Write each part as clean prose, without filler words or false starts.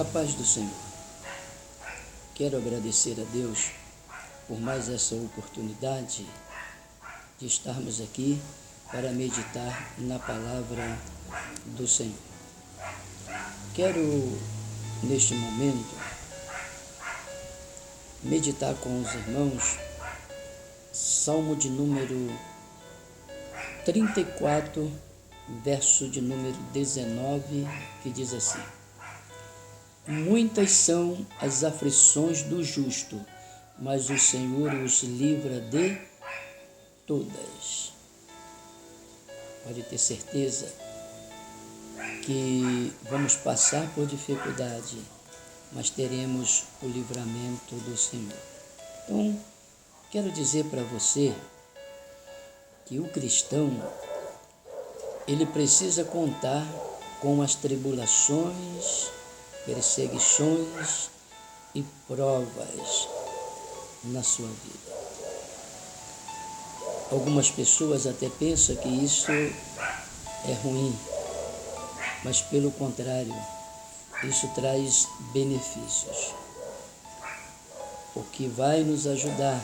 A paz do Senhor. Quero agradecer a Deus por mais essa oportunidade de estarmos aqui para meditar na palavra do Senhor. Quero, neste momento, meditar com os irmãos Salmo de número 34, verso de número 19, que diz assim: muitas são as aflições do justo, mas o Senhor os livra de todas. Pode ter certeza que vamos passar por dificuldade, mas teremos o livramento do Senhor. Então, quero dizer para você que o cristão, ele precisa contar com as tribulações, perseguições e provas na sua vida. Algumas pessoas até pensam que isso é ruim, mas pelo contrário, isso traz benefícios. O que vai nos ajudar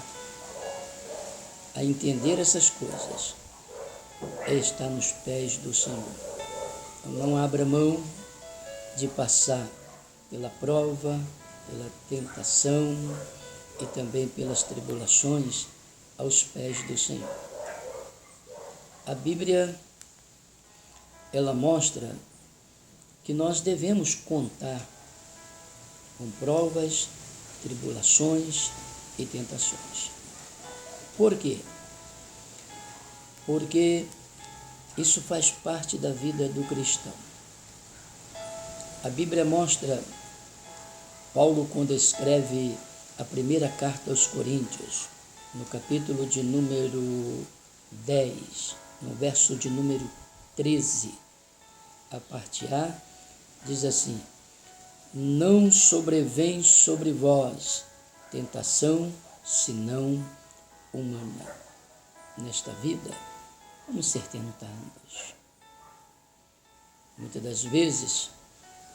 a entender essas coisas é estar nos pés do Senhor. Então, não abra mão de passar pela prova, pela tentação e também pelas tribulações aos pés do Senhor. A Bíblia, ela mostra que nós devemos contar com provas, tribulações e tentações. Por quê? Porque isso faz parte da vida do cristão. A Bíblia mostra, Paulo, quando escreve a primeira carta aos Coríntios, no capítulo de número 10, no verso de número 13, a parte A, diz assim: não sobrevém sobre vós tentação, senão humana. Nesta vida, vamos ser tentados. Muitas das vezes,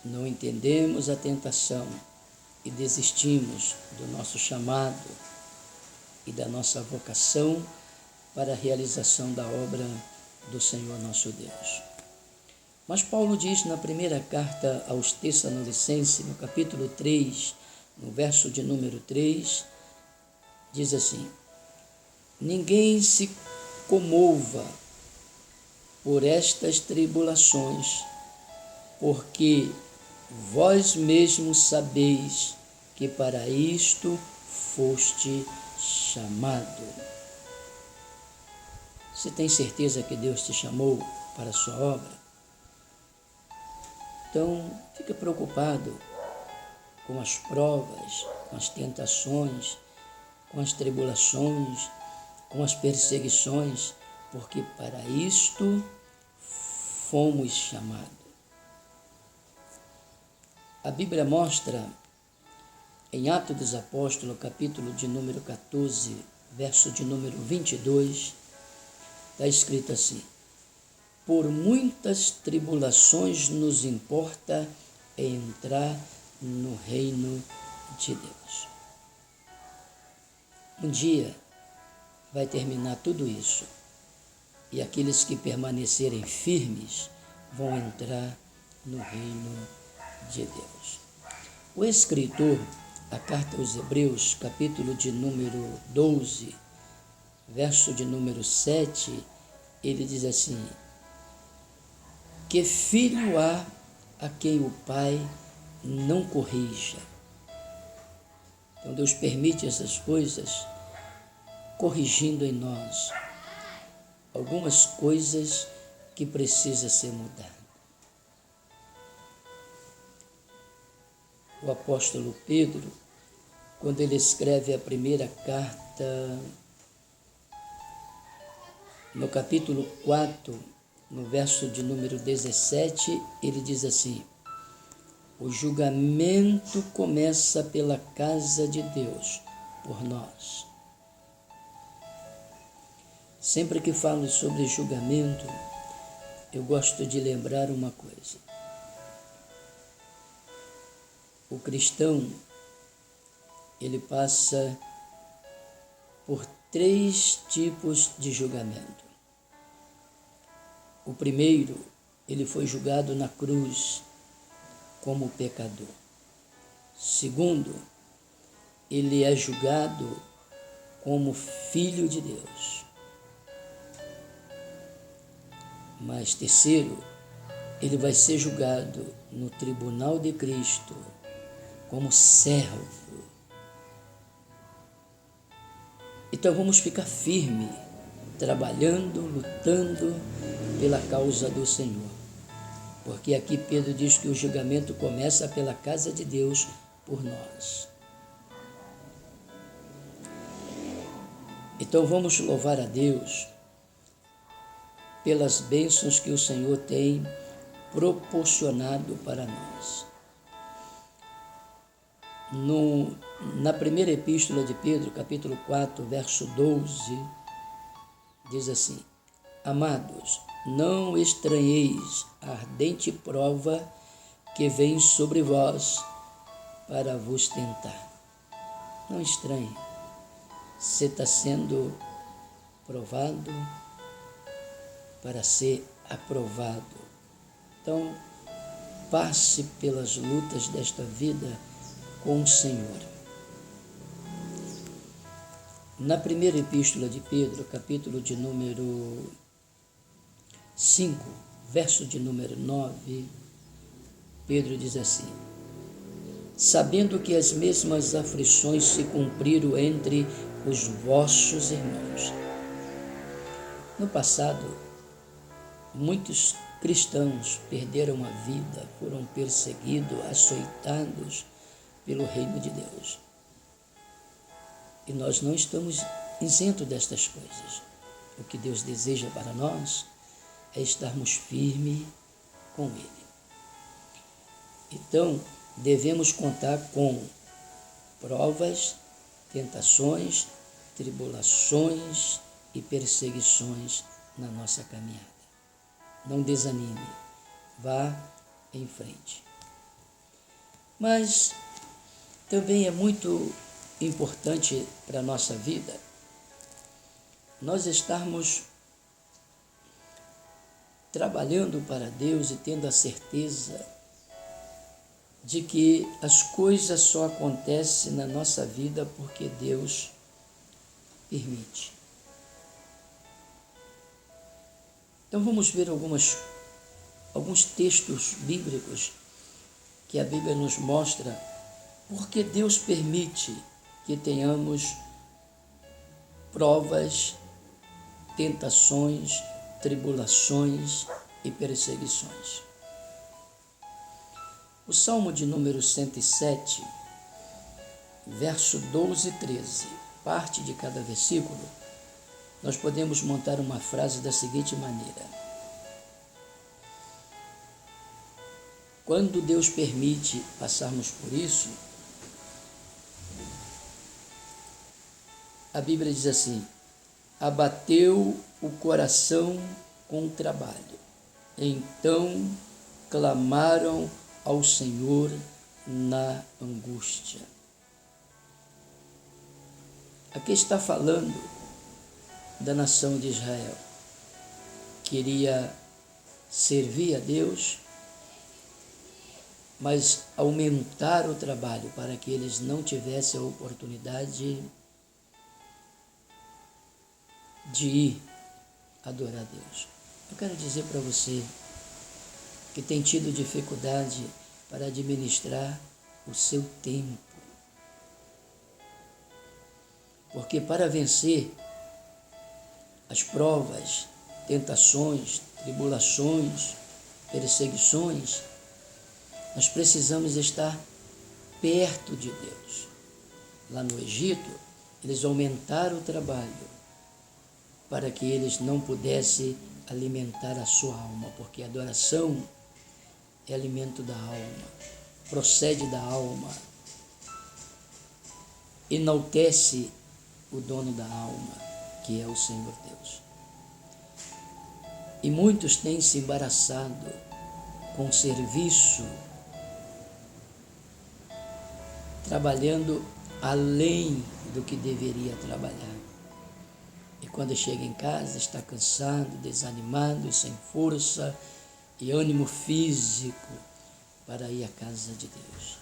não entendemos a tentação e desistimos do nosso chamado e da nossa vocação para a realização da obra do Senhor nosso Deus. Mas Paulo diz na primeira carta aos Tessalonicenses, no capítulo 3, no verso de número 3, diz assim: ninguém se comova por estas tribulações, porque vós mesmos sabeis que para isto foste chamado. Você tem certeza que Deus te chamou para a sua obra? Então, fica preocupado com as provas, com as tentações, com as tribulações, com as perseguições, porque para isto fomos chamados. A Bíblia mostra em Atos dos Apóstolos, capítulo de número 14, verso de número 22, está escrito assim: por muitas tribulações nos importa entrar no reino de Deus. Um dia vai terminar tudo isso, e aqueles que permanecerem firmes vão entrar no reino de Deus. O escritor, a carta aos Hebreus, capítulo de número 12, verso de número 7, ele diz assim: que filho há a quem o pai não corrija? Então Deus permite essas coisas, corrigindo em nós algumas coisas que precisam ser mudadas. O apóstolo Pedro, quando ele escreve a primeira carta, no capítulo 4, no verso de número 17, ele diz assim: o julgamento começa pela casa de Deus, por nós. Sempre que falo sobre julgamento, eu gosto de lembrar uma coisa. o cristão, ele passa por 3 tipos de julgamento. O primeiro, ele foi julgado na cruz como pecador. Segundo, ele é julgado como filho de Deus. Mas terceiro, ele vai ser julgado no tribunal de Cristo como servo. Então vamos ficar firme, trabalhando, lutando pela causa do Senhor. Porque aqui Pedro diz que o julgamento começa pela casa de Deus por nós. Então vamos louvar a Deus pelas bênçãos que o Senhor tem proporcionado para nós. Na primeira epístola de Pedro, capítulo 4, verso 12, diz assim: Amados, não estranheis a ardente prova que vem sobre vós para vos tentar. Não estranhe. Você está sendo provado para ser aprovado. Então, passe pelas lutas desta vida com o Senhor. Na primeira epístola de Pedro, capítulo de número 5, verso de número 9, Pedro diz assim: sabendo que as mesmas aflições se cumpriram entre os vossos irmãos. No passado, muitos cristãos perderam a vida, foram perseguidos, açoitados pelo reino de Deus. E nós não estamos isentos destas coisas. O que Deus deseja para nós é estarmos firmes com Ele. Então, devemos contar com provas, tentações, tribulações e perseguições na nossa caminhada. Não desanime, vá em frente. Mas também é muito importante para a nossa vida nós estarmos trabalhando para Deus e tendo a certeza de que as coisas só acontecem na nossa vida porque Deus permite. Então vamos ver alguns textos bíblicos que a Bíblia nos mostra porque Deus permite que tenhamos provas, tentações, tribulações e perseguições. O Salmo de número 107, verso 12 e 13, parte de cada versículo, nós podemos montar uma frase da seguinte maneira: quando Deus permite passarmos por isso, a Bíblia diz assim: abateu o coração com o trabalho, então clamaram ao Senhor na angústia. Aqui está falando da nação de Israel. Queria servir a Deus, mas aumentar o trabalho para que eles não tivessem a oportunidade de ir adorar a Deus. Eu quero dizer para você que tem tido dificuldade para administrar o seu tempo. Porque para vencer as provas, tentações, tribulações, perseguições, nós precisamos estar perto de Deus. Lá no Egito, eles aumentaram o trabalho para que eles não pudessem alimentar a sua alma, porque a adoração é alimento da alma, procede da alma, enaltece o dono da alma, que é o Senhor Deus. E muitos têm se embaraçado com serviço trabalhando além do que deveria trabalhar. E quando chega em casa, está cansado, desanimado, sem força e ânimo físico para ir à casa de Deus.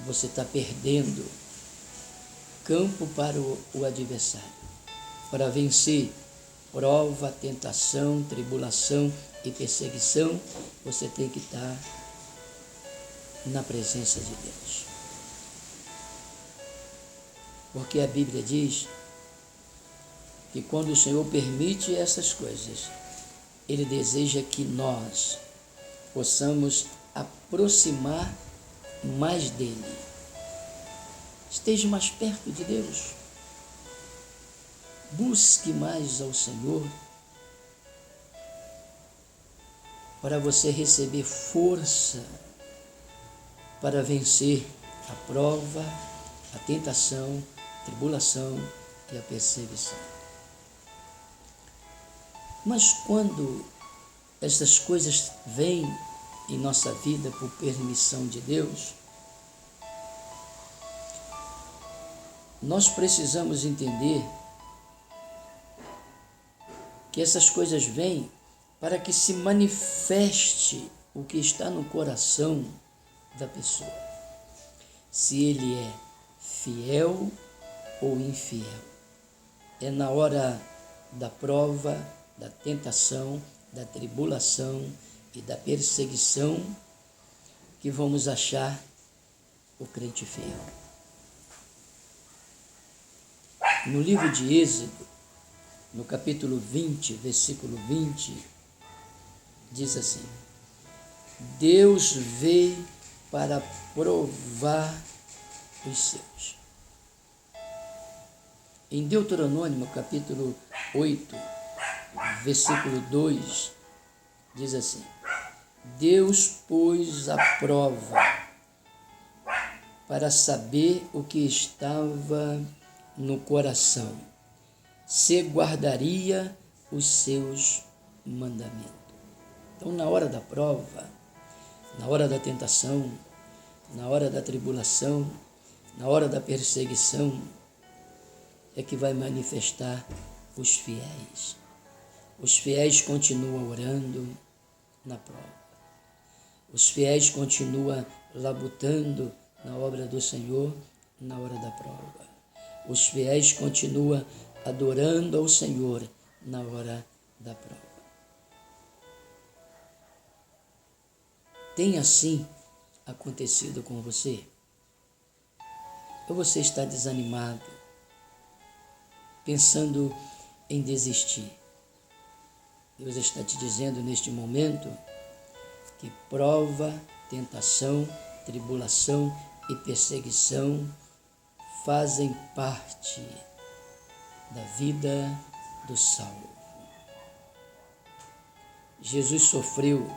Você está perdendo campo para o adversário. Para vencer prova, tentação, tribulação e perseguição, você tem que estar na presença de Deus. Porque a Bíblia diz que quando o Senhor permite essas coisas, Ele deseja que nós possamos aproximar mais dEle. Esteja mais perto de Deus. Busque mais ao Senhor para você receber força para vencer a prova, a tentação, a tribulação e a perseguição. Mas quando essas coisas vêm em nossa vida por permissão de Deus, nós precisamos entender que essas coisas vêm para que se manifeste o que está no coração da pessoa. Se ele é fiel ou infiel. É na hora da prova, da tentação, da tribulação e da perseguição que vamos achar o crente fiel. No livro de Êxodo, no capítulo 20, versículo 20, diz assim: Deus veio para provar os seus. Em Deuteronômio, capítulo 8, versículo 2, diz assim: Deus pôs a prova para saber o que estava no coração, se guardaria os seus mandamentos. Então, na hora da prova, na hora da tentação, na hora da tribulação, na hora da perseguição, é que vai manifestar os fiéis. Os fiéis continuam orando na prova. Os fiéis continuam labutando na obra do Senhor na hora da prova. Os fiéis continuam adorando ao Senhor na hora da prova. Tem assim acontecido com você? Ou você está desanimado, pensando em desistir? Deus está te dizendo neste momento que prova, tentação, tribulação e perseguição fazem parte da vida do salvo. Jesus sofreu,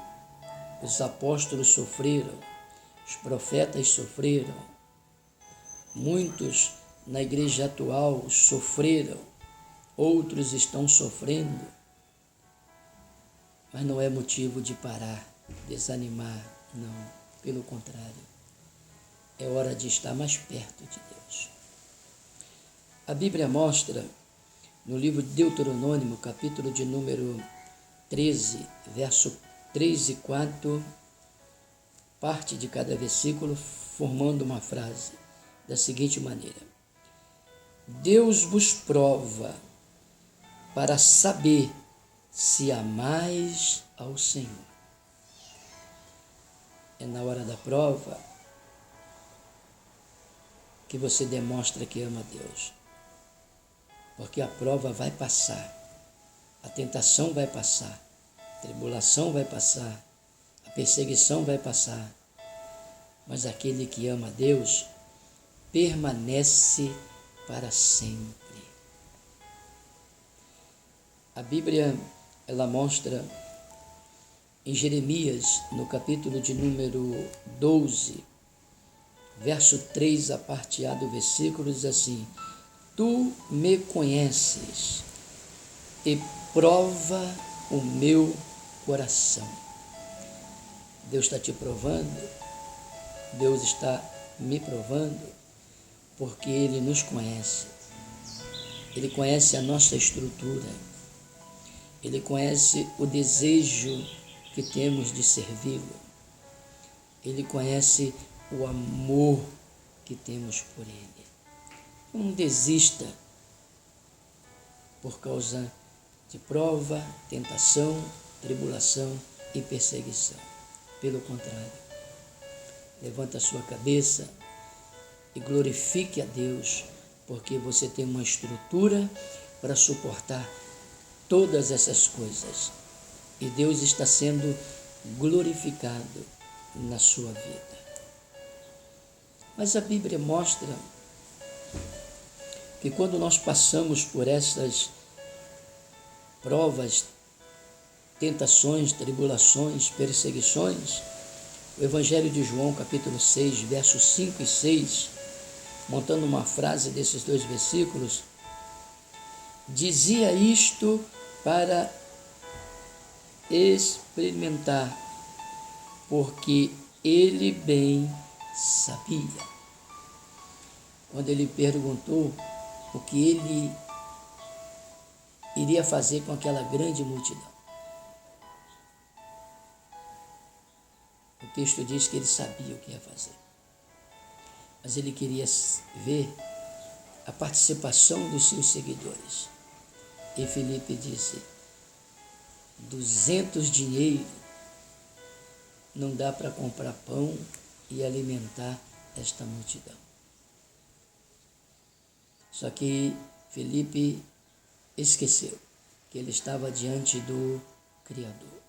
os apóstolos sofreram, os profetas sofreram, muitos na igreja atual sofreram, outros estão sofrendo, mas não é motivo de parar, desanimar, não, pelo contrário, é hora de estar mais perto de Deus. A Bíblia mostra, no livro de Deuteronômio, capítulo de número 13, verso 3 e 4, parte de cada versículo, formando uma frase da seguinte maneira: Deus vos prova para saber se amais ao Senhor. É na hora da prova que você demonstra que ama a Deus. Porque a prova vai passar, a tentação vai passar, a tribulação vai passar, a perseguição vai passar. Mas aquele que ama a Deus permanece para sempre. A Bíblia, ela mostra em Jeremias, no capítulo de número 12, verso 3, a parte A do versículo, diz assim: Tu me conheces e prova o meu coração. Deus está te provando, Deus está me provando, porque Ele nos conhece. Ele conhece a nossa estrutura. Ele conhece o desejo que temos de servi-lo. Ele conhece o amor que temos por Ele. Não desista por causa de prova, tentação, tribulação e perseguição. Pelo contrário, levanta a sua cabeça e glorifique a Deus, porque você tem uma estrutura para suportar todas essas coisas. E Deus está sendo glorificado na sua vida. Mas a Bíblia mostra que quando nós passamos por essas provas, tentações, tribulações, perseguições, o Evangelho de João, capítulo 6, versos 5 e 6, montando uma frase desses dois versículos, dizia isto para experimentar, porque ele bem sabia. Quando ele perguntou o que ele iria fazer com aquela grande multidão. O texto diz que ele sabia o que ia fazer, mas ele queria ver a participação dos seus seguidores. E Filipe disse: 200 dinheiro não dá para comprar pão e alimentar esta multidão. Só que Filipe esqueceu que ele estava diante do Criador,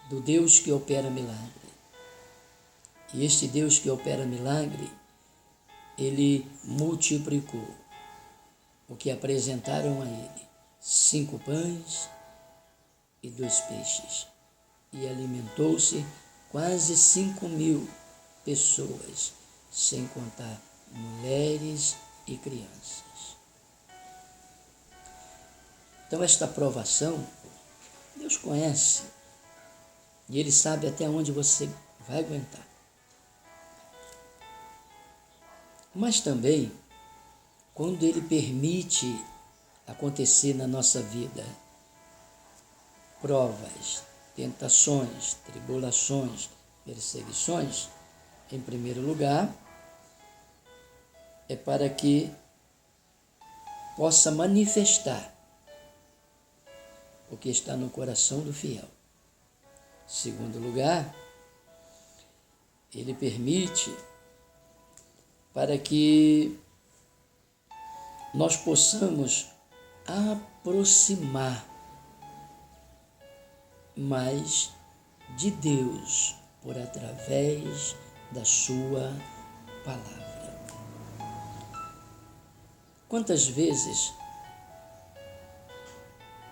do Deus que opera milagre. E este Deus que opera milagre, ele multiplicou o que apresentaram a ele: 5 pães e 2 peixes. E alimentou-se quase 5.000 pessoas, sem contar mulheres e crianças. Então esta provação, Deus conhece e Ele sabe até onde você vai aguentar. Mas também, quando Ele permite acontecer na nossa vida provas, tentações, tribulações, perseguições, em primeiro lugar, é para que possa manifestar o que está no coração do fiel. Em segundo lugar, Ele permite para que nós possamos aproximar mais de Deus por através da sua palavra. Quantas vezes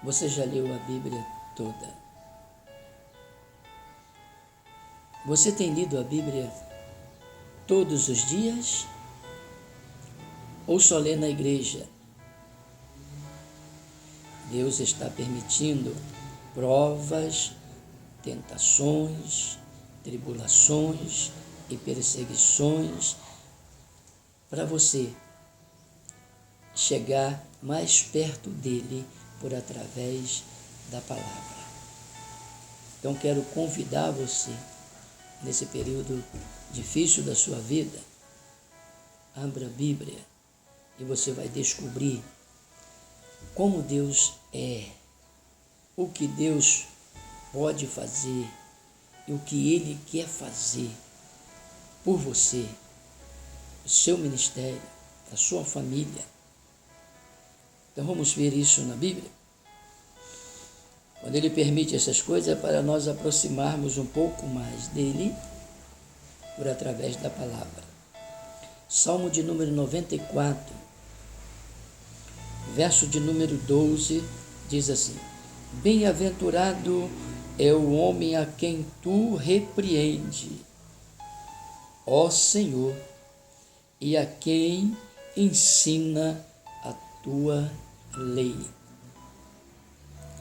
você já leu a Bíblia toda? Você tem lido a Bíblia todos os dias? Ou só lê na igreja? Deus está permitindo provas, tentações, tribulações e perseguições para você chegar mais perto dele por através da palavra. Então quero convidar você, nesse período difícil da sua vida, abra a Bíblia e você vai descobrir como Deus é, o que Deus pode fazer e o que Ele quer fazer por você, o seu ministério, a sua família. Então vamos ver isso na Bíblia. Quando Ele permite essas coisas, é para nós aproximarmos um pouco mais dEle por através da palavra. Salmo de número 94, verso de número 12, diz assim: Bem-aventurado é o homem a quem tu repreende, ó Senhor, e a quem ensina a tua lei.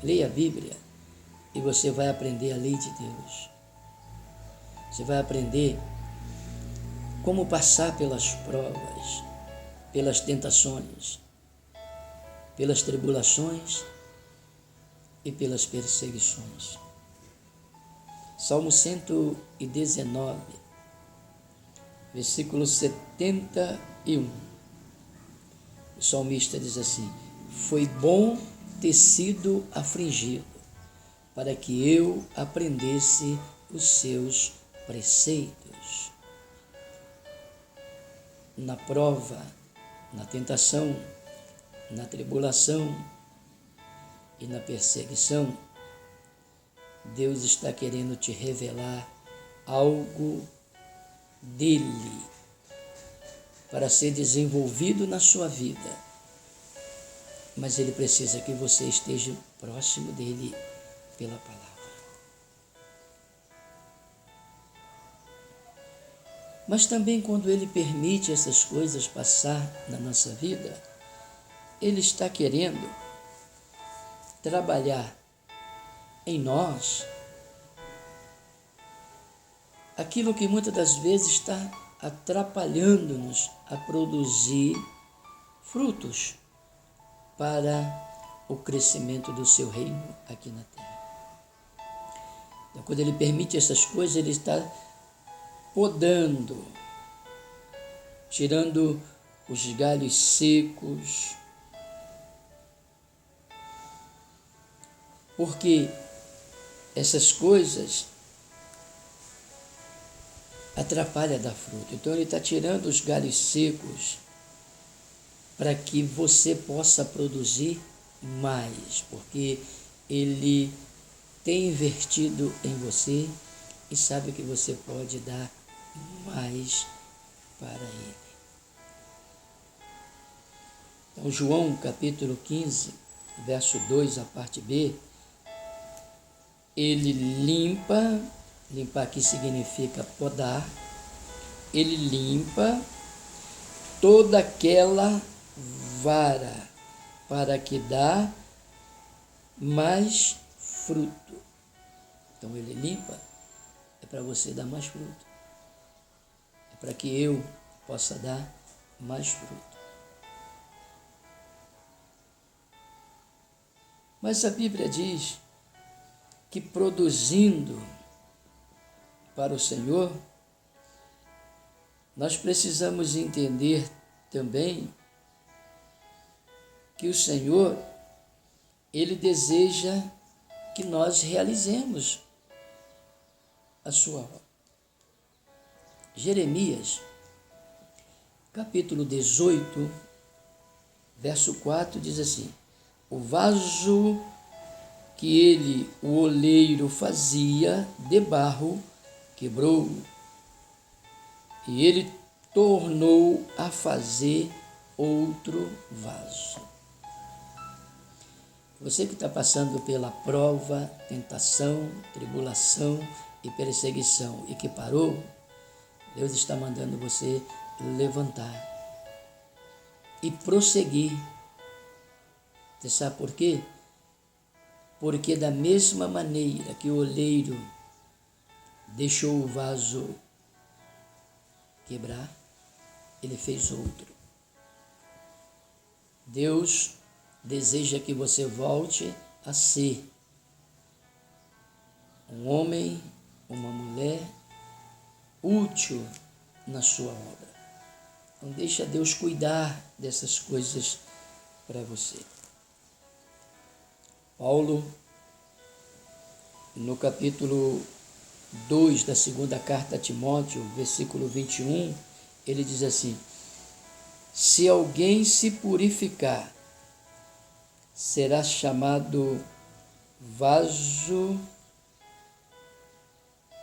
Leia a Bíblia e você vai aprender a lei de Deus. Você vai aprender como passar pelas provas, pelas tentações, pelas tribulações e pelas perseguições. Salmo 119, versículo 71. O salmista diz assim: foi bom ter sido afligido, para que eu aprendesse os seus preceitos. Na prova, na tentação, na tribulação e na perseguição, Deus está querendo te revelar algo dele para ser desenvolvido na sua vida. Mas ele precisa que você esteja próximo dele pela palavra. Mas também quando ele permite essas coisas passar na nossa vida, ele está querendo trabalhar em nós aquilo que muitas das vezes está atrapalhando-nos a produzir frutos para o crescimento do seu reino aqui na terra. Então, quando ele permite essas coisas, ele está podando, tirando os galhos secos, porque essas coisas atrapalham dar fruto. Então ele está tirando os galhos secos para que você possa produzir mais, porque ele tem investido em você e sabe que você pode dar mais para ele. Então, João capítulo 15, verso 2, a parte B, ele limpa, limpar aqui significa podar, ele limpa toda aquela vara para que dá mais fruto. Então ele limpa, é para você dar mais fruto, é para que eu possa dar mais fruto. Mas a Bíblia diz que produzindo para o Senhor, nós precisamos entender também que o Senhor, ele deseja que nós realizemos a sua obra. Jeremias, capítulo 18, verso 4, diz assim: o vaso que ele, o oleiro, fazia de barro, quebrou, e ele tornou a fazer outro vaso. Você que está passando pela prova, tentação, tribulação e perseguição e que parou, Deus está mandando você levantar e prosseguir. Você sabe por quê? Porque da mesma maneira que o oleiro deixou o vaso quebrar, ele fez outro. Deus deseja que você volte a ser um homem, uma mulher útil na sua obra. Então deixa Deus cuidar dessas coisas para você. Paulo, no capítulo 2 da segunda carta a Timóteo, versículo 21, ele diz assim: se alguém se purificar, será chamado vaso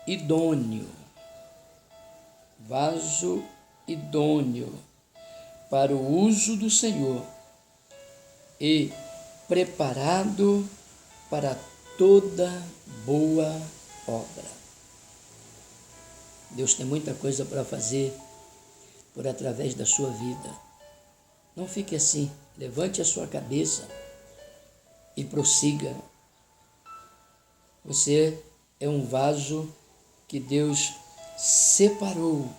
idôneo, para o uso do Senhor e preparado para toda boa obra. Deus tem muita coisa para fazer por através da sua vida. Não fique assim, levante a sua cabeça e prossiga. Você é um vaso que Deus separou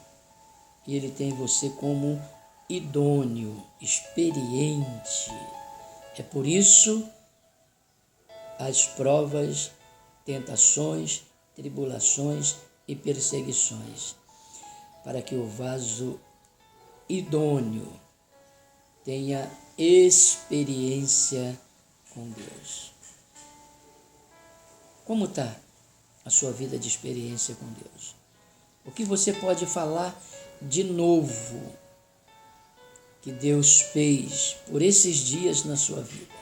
e Ele tem você como idôneo, experiente. É por isso as provas, tentações, tribulações e perseguições, para que o vaso idôneo tenha experiência com Deus. Como está a sua vida de experiência com Deus? O que você pode falar de novo que Deus fez por esses dias na sua vida?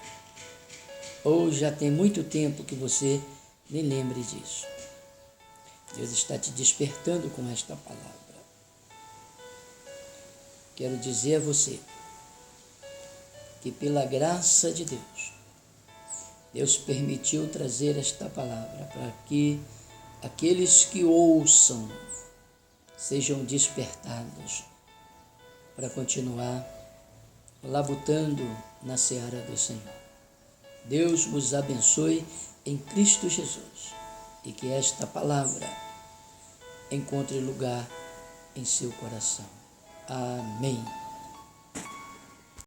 Ou já tem muito tempo que você nem lembre disso? Deus está te despertando com esta palavra. Quero dizer a você que pela graça de Deus, Deus permitiu trazer esta palavra para que aqueles que ouçam sejam despertados para continuar labutando na seara do Senhor. Deus vos abençoe em Cristo Jesus e que esta palavra encontre lugar em seu coração. Amém.